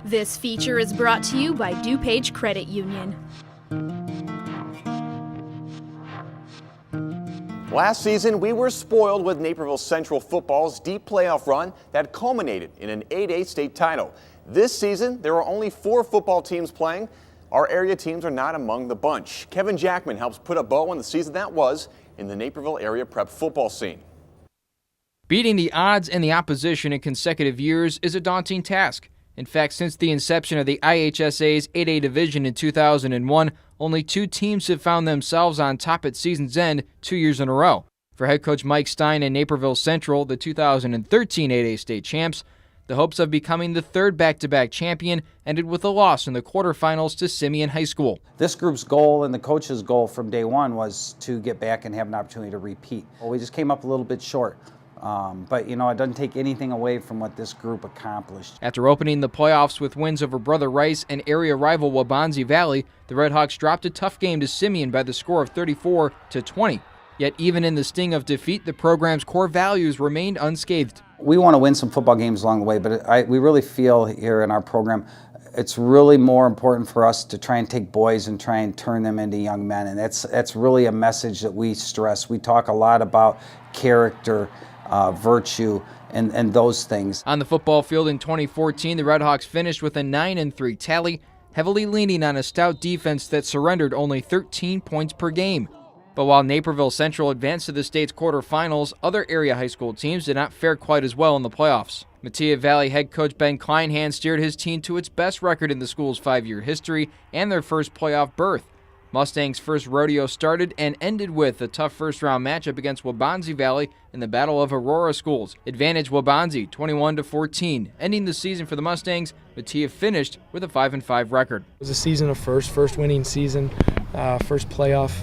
This feature is brought to you by DuPage Credit Union. Last season, we were spoiled with Naperville Central football's deep playoff run that culminated in an 8A state title. This season, there are only 4 football teams playing. Our area teams are not among the bunch. Kevin Jackman helps put a bow on the season that was in the Naperville area prep football scene. Beating the odds and the opposition in consecutive years is a daunting task. In fact, since the inception of the IHSA's 8A division in 2001, only 2 teams have found themselves on top at season's end 2 years in a row. For head coach Mike Stein and Naperville Central, the 2013 8A state champs, the hopes of becoming the 3rd back-to-back champion ended with a loss in the quarterfinals to Simeon High School. This group's goal and the coach's goal from day one was to get back and have an opportunity to repeat. Well, we just came up a little bit short. But, it doesn't take anything away from what this group accomplished. After opening the playoffs with wins over Brother Rice and area rival Waubonsie Valley, the Redhawks dropped a tough game to Simeon by the score of 34-20. Yet even in the sting of defeat, the program's core values remained unscathed. We want to win some football games along the way, but we really feel here in our program it's really more important for us to try and take boys and try and turn them into young men. And that's really a message that we stress. We talk a lot about character, virtue, and those things. On the football field in 2014, the Redhawks finished with a 9-3 tally, heavily leaning on a stout defense that surrendered only 13 points per game. But while Naperville Central advanced to the state's quarterfinals, other area high school teams did not fare quite as well in the playoffs. Mattia Valley head coach Ben Kleinhand steered his team to its best record in the school's 5-year history and their first playoff berth. Mustangs' first rodeo started and ended with a tough first-round matchup against Waubonsie Valley in the Battle of Aurora Schools. Advantage Waubonsie 21-14. Ending the season for the Mustangs, Mattia finished with a 5-5 record. It was a season of first winning season, first playoff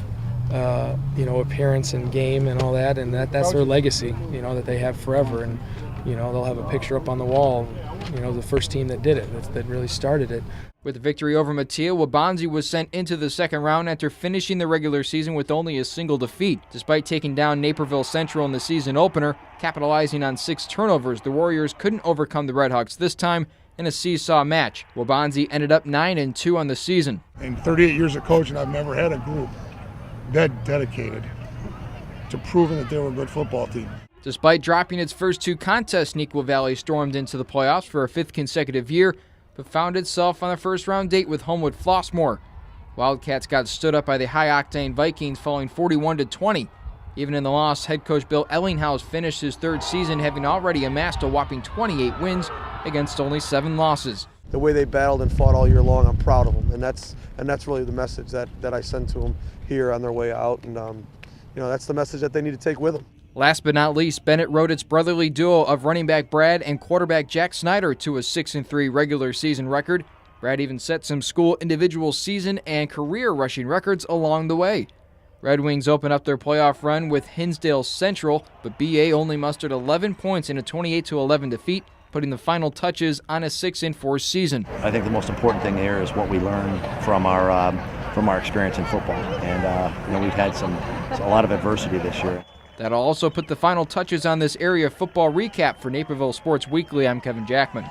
appearance and game and all that, and that's their legacy, that they have forever. And they'll have a picture up on the wall, the first team that did it, that really started it. With a victory over Mattia, Waubonsie was sent into the second round after finishing the regular season with only a single defeat. Despite taking down Naperville Central in the season opener, capitalizing on 6 turnovers, the Warriors couldn't overcome the Redhawks this time in a seesaw match. Waubonsie ended up 9-2 on the season. In 38 years of coaching, I've never had a group that dedicated to proving that they were a good football team. Despite dropping its first 2 contests, Neuqua Valley stormed into the playoffs for a 5th consecutive year, but found itself on a first-round date with Homewood Flossmoor. Wildcats got stood up by the high-octane Vikings, falling 41-20. Even in the loss, head coach Bill Ellinghaus finished his 3rd season, having already amassed a whopping 28 wins against only 7 losses. The way they battled and fought all year long, I'm proud of them, and that's really the message that I send to them here on their way out, and that's the message that they need to take with them. Last but not least, Bennett rode its brotherly duo of running back Brad and quarterback Jack Snyder to a 6-3 regular season record. Brad even set some school individual season and career rushing records along the way. Red Wings open up their playoff run with Hinsdale Central, but BA only mustered 11 points in a 28-11 defeat, putting the final touches on a 6-4 season. I think the most important thing here is what we learn from our experience in football, and we've had a lot of adversity this year. That'll also put the final touches on this area football recap. For Naperville Sports Weekly, I'm Kevin Jackman.